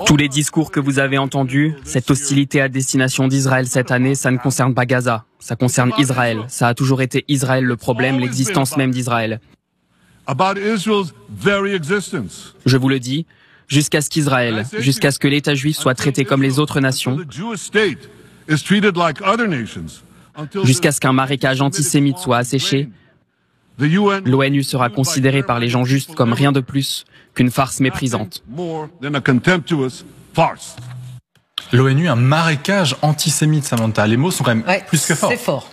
Tous les discours que vous avez entendus, cette hostilité à destination d'Israël cette année, ça ne concerne pas Gaza, ça concerne Israël. Ça a toujours été Israël le problème, l'existence même d'Israël. Je vous le dis, jusqu'à ce qu'Israël, jusqu'à ce que l'État juif soit traité comme les autres nations, jusqu'à ce qu'un marécage antisémite soit asséché, l'ONU sera considérée par les gens justes comme rien de plus qu'une farce méprisante. L'ONU, un marécage antisémite, Samantha. Les mots sont quand même plus que forts. C'est fort.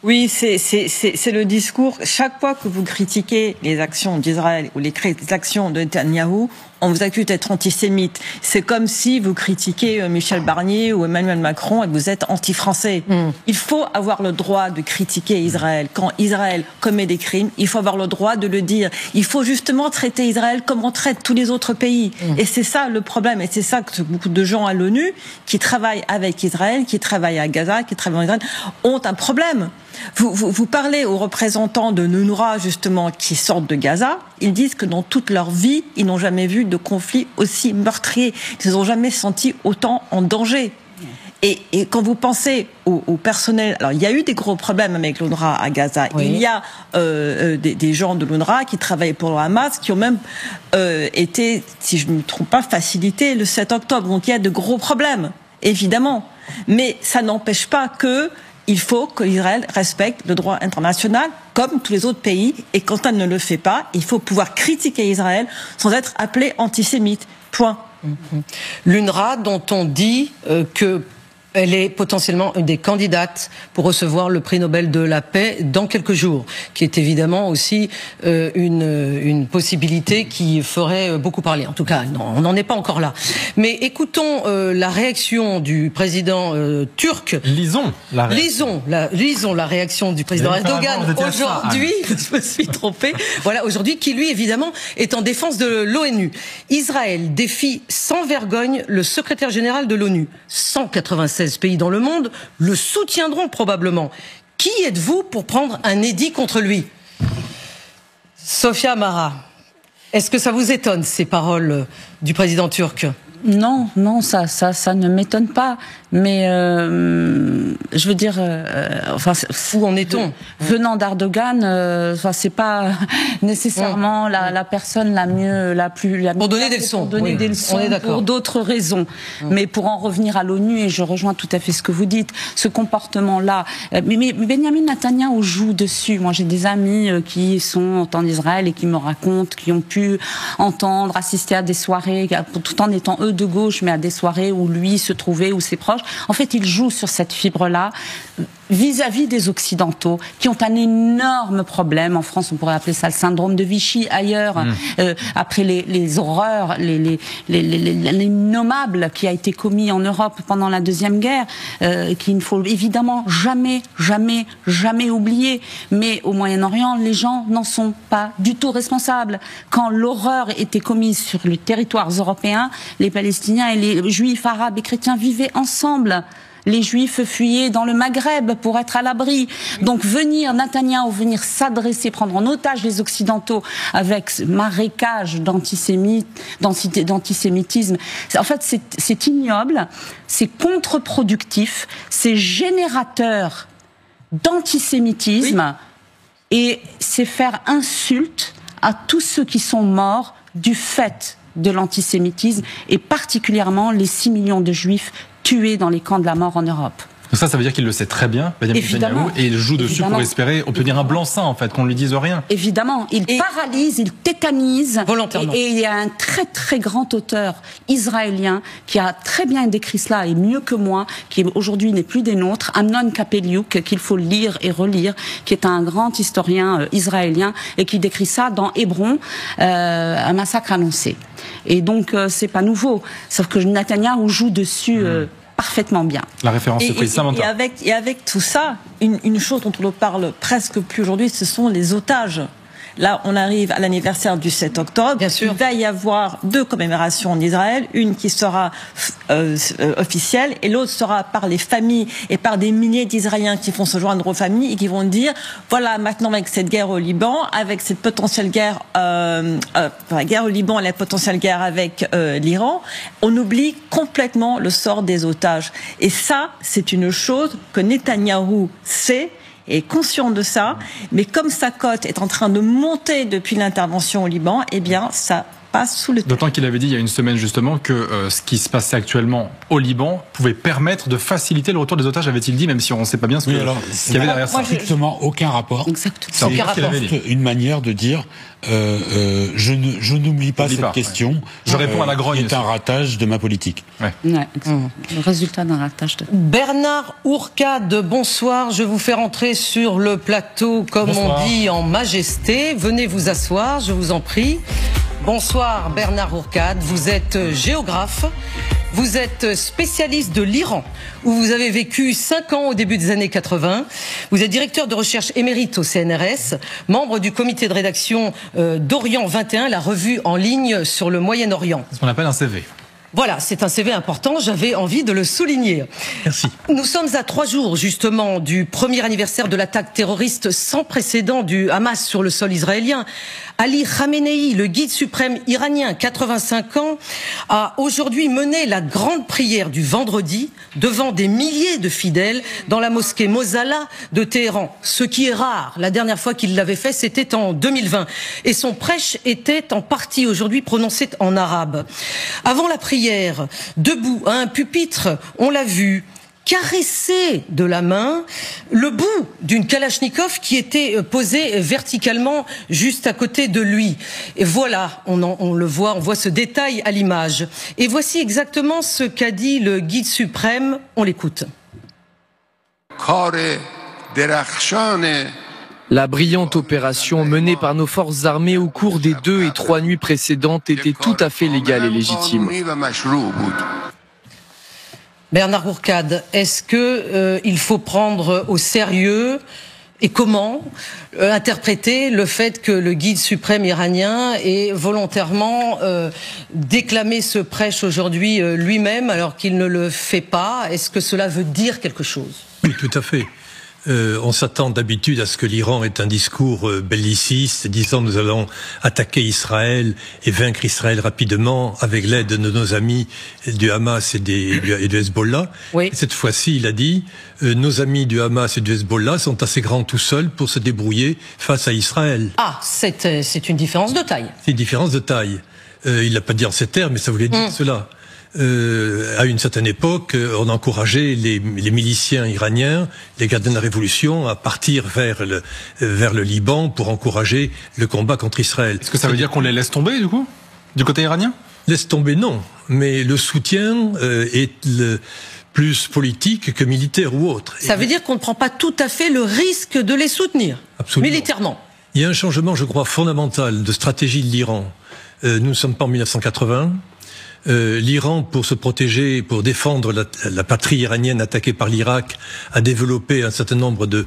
Oui, c'est le discours. Chaque fois que vous critiquez les actions d'Israël ou les actions de Netanyahou, on vous accuse d'être antisémite. C'est comme si vous critiquez Michel Barnier ou Emmanuel Macron et que vous êtes anti-français. Il faut avoir le droit de critiquer Israël. Quand Israël commet des crimes, il faut avoir le droit de le dire. Il faut justement traiter Israël comme on traite tous les autres pays. Et c'est ça le problème. Et c'est ça que beaucoup de gens à l'ONU qui travaillent avec Israël, qui travaillent à Gaza, qui travaillent en Israël, ont un problème. Vous parlez aux représentants de l'UNRWA, justement, qui sortent de Gaza. Ils disent que dans toute leur vie, ils n'ont jamais vu de conflit aussi meurtrier. Ils n'ont jamais senti autant en danger. Et quand vous pensez au personnel... Alors, il y a eu des gros problèmes avec l'UNRWA à Gaza. Oui. Il y a des gens de l'UNRWA qui travaillent pour le Hamas, qui ont même été, si je ne me trompe pas, facilités le 7 octobre. Donc, il y a de gros problèmes, évidemment. Mais ça n'empêche pas que... Il faut que l'Israël respecte le droit international comme tous les autres pays. Et quand elle ne le fait pas, il faut pouvoir critiquer Israël sans être appelé antisémite. Point. L'UNRWA, dont on dit qu'elle est potentiellement une des candidates pour recevoir le prix Nobel de la paix dans quelques jours, qui est évidemment aussi une possibilité qui ferait beaucoup parler. En tout cas, non, on n'en est pas encore là. Mais écoutons la réaction du président turc. Lisons la réaction. Lisons la réaction du président Erdogan aujourd'hui. Je me suis trompée. Voilà, aujourd'hui, qui lui, évidemment, est en défense de l'ONU. Israël défie sans vergogne le secrétaire général de l'ONU. 196 pays dans le monde le soutiendront probablement. Qui êtes-vous pour prendre un édit contre lui? Sophia Amara, est-ce que ça vous étonne, ces paroles du président turc? Non, ça ne m'étonne pas. Mais je veux dire, enfin, où en est-on? Venant d'Erdogan, enfin, c'est pas nécessairement la personne la plus pour donner des leçons. Pour donner des leçons pour d'autres raisons. Mais pour en revenir à l'ONU, et je rejoins tout à fait ce que vous dites, ce comportement-là. Mais Benjamin Netanyahou joue dessus. Moi, j'ai des amis qui sont en Israël et qui me racontent, qui ont pu entendre, assister à des soirées, tout en étant eux de gauche, mais à des soirées où lui se trouvait, où ses proches. En fait, il joue sur cette fibre-là vis-à-vis des Occidentaux qui ont un énorme problème. En France, on pourrait appeler ça le syndrome de Vichy. Ailleurs, après les horreurs, l'innommable qui a été commis en Europe pendant la Deuxième Guerre, qu'il ne faut évidemment jamais oublier. Mais au Moyen-Orient, les gens n'en sont pas du tout responsables. Quand l'horreur était commise sur les territoires européens, les Palestiniens et les Juifs, Arabes et chrétiens vivaient ensemble. Les Juifs fuyaient dans le Maghreb pour être à l'abri. Donc Netanyahou venir s'adresser, prendre en otage les Occidentaux avec ce marécage d'antisémitisme, en fait c'est ignoble, c'est contre-productif, c'est générateur d'antisémitisme et c'est faire insulte à tous ceux qui sont morts du fait de l'antisémitisme et particulièrement les 6 millions de Juifs tués dans les camps de la mort en Europe. Donc ça veut dire qu'il le sait très bien, Benjamin Netanyahou, et il joue dessus pour espérer obtenir un blanc-seing, en fait, qu'on ne lui dise rien. Évidemment, il paralyse, il tétanise. Volontairement. Et il y a un très très grand auteur israélien qui a très bien décrit cela, et mieux que moi, qui aujourd'hui n'est plus des nôtres, Amnon Kapeliuk, qu'il faut lire et relire, qui est un grand historien israélien, et qui décrit ça dans Hébron, un massacre annoncé. Et donc, c'est pas nouveau. Sauf que Netanyahou joue dessus parfaitement bien. La référence est prise, Samantha. Et avec tout ça, une chose dont on ne parle presque plus aujourd'hui, ce sont les otages. là, on arrive à l'anniversaire du 7 octobre. Bien sûr. Il va y avoir 2 commémorations en Israël, une qui sera officielle et l'autre sera par les familles et par des milliers d'Israéliens qui vont se joindre aux familles et qui vont dire, voilà, maintenant avec cette guerre au Liban, avec cette potentielle guerre, la guerre au Liban et la potentielle guerre avec l'Iran, on oublie complètement le sort des otages. Et ça, c'est une chose que Netanyahou sait, est conscient de ça, mais comme sa cote est en train de monter depuis l'intervention au Liban, eh bien, ça passe sous le... D'autant qu'il avait dit il y a une semaine justement que ce qui se passait actuellement au Liban pouvait permettre de faciliter le retour des otages, avait-il dit, même si on ne sait pas bien ce qu'il y avait derrière ça. Strictement aucun rapport. Exactement. C'est une manière de dire je n'oublie pas cette question. Je réponds à la grogne. C'est un ratage de ma politique. Ouais, le résultat d'un ratage de... Bernard Hourcade, bonsoir. Je vous fais rentrer sur le plateau, comme on dit, en majesté. Venez vous asseoir, je vous en prie. Bonsoir Bernard Hourcade, vous êtes géographe, vous êtes spécialiste de l'Iran, où vous avez vécu 5 ans au début des années 80. Vous êtes directeur de recherche émérite au CNRS, membre du comité de rédaction d'Orient 21, la revue en ligne sur le Moyen-Orient. C'est ce qu'on appelle un CV. Voilà, c'est un CV important, j'avais envie de le souligner. Merci. Nous sommes à 3 jours justement du premier anniversaire de l'attaque terroriste sans précédent du Hamas sur le sol israélien. Ali Khamenei, le guide suprême iranien, 85 ans, a aujourd'hui mené la grande prière du vendredi devant des milliers de fidèles dans la mosquée Mosalla de Téhéran. Ce qui est rare. La dernière fois qu'il l'avait fait, c'était en 2020. Et son prêche était en partie aujourd'hui prononcé en arabe. Avant la prière, debout à un pupitre, on l'a vu caresser de la main le bout d'une Kalachnikov qui était posée verticalement juste à côté de lui. Et voilà, on le voit, on voit ce détail à l'image. Et voici exactement ce qu'a dit le guide suprême. On l'écoute. La brillante opération menée par nos forces armées au cours des 2 et 3 nuits précédentes était tout à fait légale et légitime. Bernard Hourcade, est-ce que il faut prendre au sérieux et comment interpréter le fait que le guide suprême iranien ait volontairement déclamé ce prêche aujourd'hui lui-même alors qu'il ne le fait pas? Est-ce que cela veut dire quelque chose? Oui, tout à fait. On s'attend d'habitude à ce que l'Iran ait un discours belliciste, disant nous allons attaquer Israël et vaincre Israël rapidement avec l'aide de nos amis du Hamas et du Hezbollah. Oui. Et cette fois-ci, il a dit nos amis du Hamas et du Hezbollah sont assez grands tout seuls pour se débrouiller face à Israël. Ah, c'est une différence de taille. C'est une différence de taille. Il n'a pas dit en ces termes, mais ça voulait dire cela. À une certaine époque, on encourageait les miliciens iraniens, les gardiens de la révolution, à partir vers le Liban pour encourager le combat contre Israël. Est-ce que ça veut dire qu'on les laisse tomber, du coup, du côté iranien? Laisse tomber, non. Mais le soutien est plus politique que militaire ou autre. Ça veut dire qu'on ne prend pas tout à fait le risque de les soutenir, absolument, militairement. Il y a un changement, je crois, fondamental de stratégie de l'Iran. Nous ne sommes pas en 1980. L'Iran, pour se protéger, pour défendre la patrie iranienne attaquée par l'Irak, a développé un certain nombre de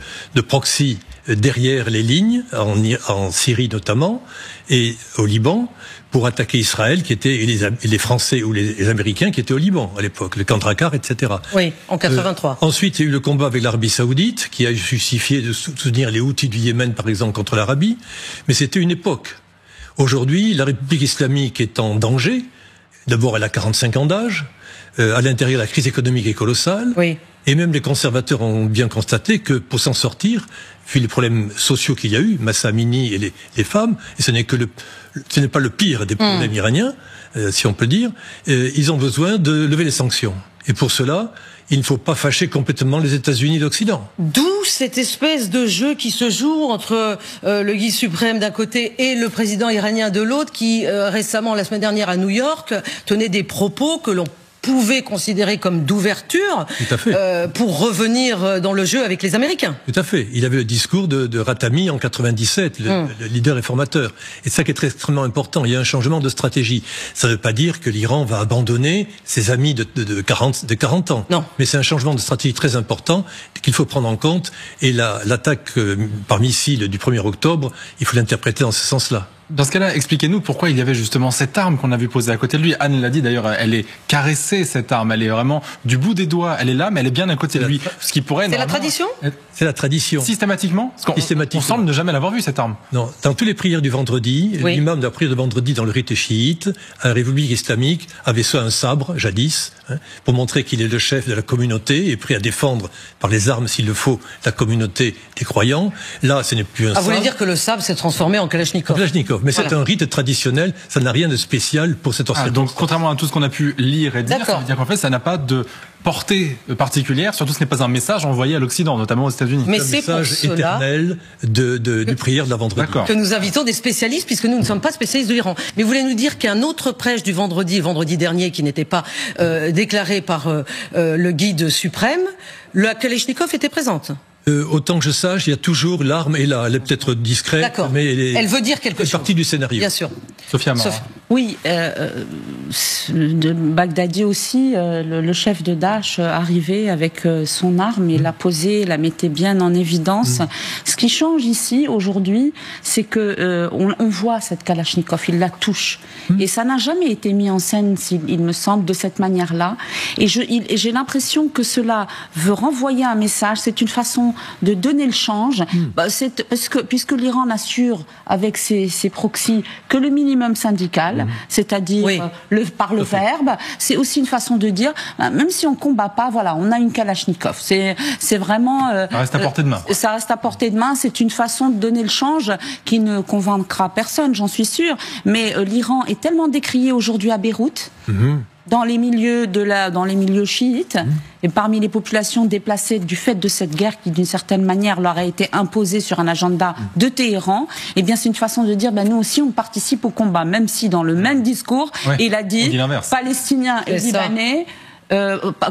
proxys derrière les lignes, en Syrie notamment, et au Liban, pour attaquer Israël, qui était et les Français ou les Américains qui étaient au Liban à l'époque, le camp Drakkar, etc. Oui, en 83. Ensuite, il y a eu le combat avec l'Arabie Saoudite, qui a justifié de soutenir les Houthis du Yémen, par exemple, contre l'Arabie. Mais c'était une époque. Aujourd'hui, la République islamique est en danger. D'abord, elle a 45 ans d'âge. À l'intérieur, la crise économique est colossale. Oui. Et même les conservateurs ont bien constaté que pour s'en sortir, vu les problèmes sociaux qu'il y a eu, Mahsa Amini et les femmes, et ce n'est pas le pire des problèmes iraniens, si on peut dire, ils ont besoin de lever les sanctions. Et pour cela, il ne faut pas fâcher complètement les États-Unis d'Occident. D'où cette espèce de jeu qui se joue entre le guide suprême d'un côté et le président iranien de l'autre, qui récemment, la semaine dernière à New York, tenait des propos que l'on pouvait considérer comme d'ouverture pour revenir dans le jeu avec les Américains. Tout à fait. Il avait le discours de Ratami en 97, le leader réformateur. Et ça qui est extrêmement important, il y a un changement de stratégie. Ça ne veut pas dire que l'Iran va abandonner ses amis de 40 ans. Non. Mais c'est un changement de stratégie très important qu'il faut prendre en compte. Et l'attaque par missile du 1er octobre, il faut l'interpréter dans ce sens-là. Dans ce cas-là, expliquez-nous pourquoi il y avait justement cette arme qu'on a vu poser à côté de lui. Anne l'a dit d'ailleurs, elle est caressée cette arme, elle est vraiment du bout des doigts, elle est là, mais elle est bien à côté de lui. Ce qui pourrait. C'est la tradition ? C'est la tradition. Systématiquement ? On semble ne jamais l'avoir vu cette arme. Non, dans toutes les prières du vendredi, l'imam de la prière de vendredi dans le rite chiite, à la République islamique, avait soit un sabre, jadis, pour montrer qu'il est le chef de la communauté et prêt à défendre par les armes, s'il le faut, la communauté des croyants. Là, ce n'est plus un sabre. Vous voulez dire que le sabre s'est transformé en Kalachnikov ? Mais c'est un rite traditionnel, ça n'a rien de spécial pour cette orchestre. Donc, contrairement à tout ce qu'on a pu lire et dire, ça veut dire qu'en fait, ça n'a pas de portée particulière, surtout ce n'est pas un message envoyé à l'Occident, notamment aux États-Unis. Mais c'est un message éternel du prière de la vendredi. Que nous invitons des spécialistes, puisque nous ne sommes pas spécialistes de l'Iran. Mais vous voulez nous dire qu'un autre prêche du vendredi dernier, qui n'était pas déclaré par le guide suprême, la Kalachnikov était présente? Autant que je sache, il y a toujours l'arme est là. Elle est peut-être discrète, mais elle veut dire quelque chose. C'est partie du scénario. Bien sûr. Sophia Mara. Oui, de Baghdadi aussi, le chef de Daesh arrivait avec son arme et la posait, la mettait bien en évidence. Ce qui change ici aujourd'hui, c'est que on voit cette Kalachnikov, il la touche, et ça n'a jamais été mis en scène, il me semble, de cette manière-là. Et j'ai l'impression que cela veut renvoyer un message. C'est une façon de donner le change, puisque l'Iran n'assure avec ses proxys que le minimum syndical, c'est-à-dire par le verbe. C'est aussi une façon de dire, même si on combat pas, voilà, on a une Kalachnikov. C'est vraiment. Ça reste à portée de main. Ça reste à portée de main. C'est une façon de donner le change qui ne convaincra personne, j'en suis sûre. Mais l'Iran est tellement décrié aujourd'hui à Beyrouth. Dans les milieux chiites et parmi les populations déplacées du fait de cette guerre qui d'une certaine manière leur a été imposée sur un agenda de Téhéran, eh bien c'est une façon de dire nous aussi on participe au combat, même si dans le même discours il a dit Palestiniens et Libanais,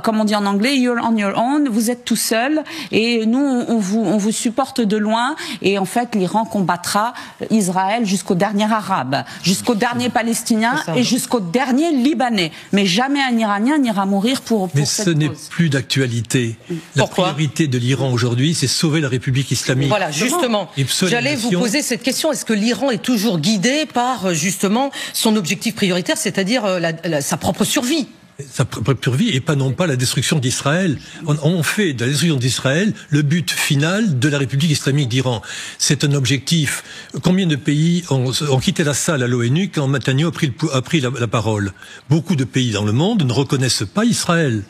comme on dit en anglais, you're on your own, vous êtes tout seul et nous on vous supporte de loin, et en fait l'Iran combattra Israël jusqu'au dernier Arabe, jusqu'au dernier Palestinien et jusqu'au dernier Libanais, mais jamais un Iranien n'ira mourir pour mais cette ce n'est cause. plus d'actualité. La priorité de l'Iran aujourd'hui, c'est sauver la République islamique. Voilà, justement, j'allais vous poser cette question, est-ce que l'Iran est toujours guidé par justement son objectif prioritaire, c'est-à-dire sa propre survie? Sa propre survie et pas non pas la destruction d'Israël. On fait de la destruction d'Israël le but final de la République islamique d'Iran. C'est un objectif. Combien de pays ont quitté la salle à l'ONU quand Netanyahu a pris la parole? Beaucoup de pays dans le monde ne reconnaissent pas Israël.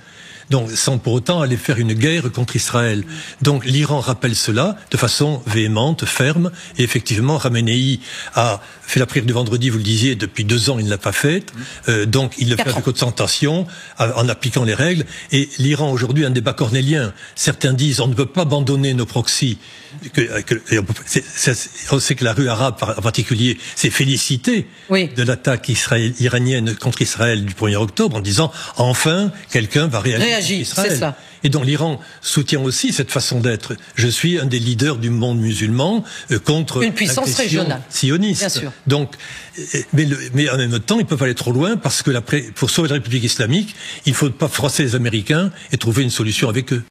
Donc, sans pour autant aller faire une guerre contre Israël. Donc, l'Iran rappelle cela de façon véhémente, ferme. Et effectivement, Khamenei a fait la prière du vendredi, vous le disiez, depuis 2 ans, il ne l'a pas faite. Donc, il le fait avec concentration, en appliquant les règles. Et l'Iran, aujourd'hui, a un débat cornélien. Certains disent, on ne peut pas abandonner nos proxys. On sait que la rue arabe, en particulier, s'est félicitée de l'attaque iranienne contre Israël du 1er octobre, en disant, enfin, quelqu'un va réagir. Israël. Ça. Et donc l'Iran soutient aussi cette façon d'être. Je suis un des leaders du monde musulman contre une puissance régionale sioniste. Bien sûr. Donc, mais en même temps, ils peuvent aller trop loin parce que pour sauver la République islamique, il ne faut pas froisser les Américains et trouver une solution avec eux.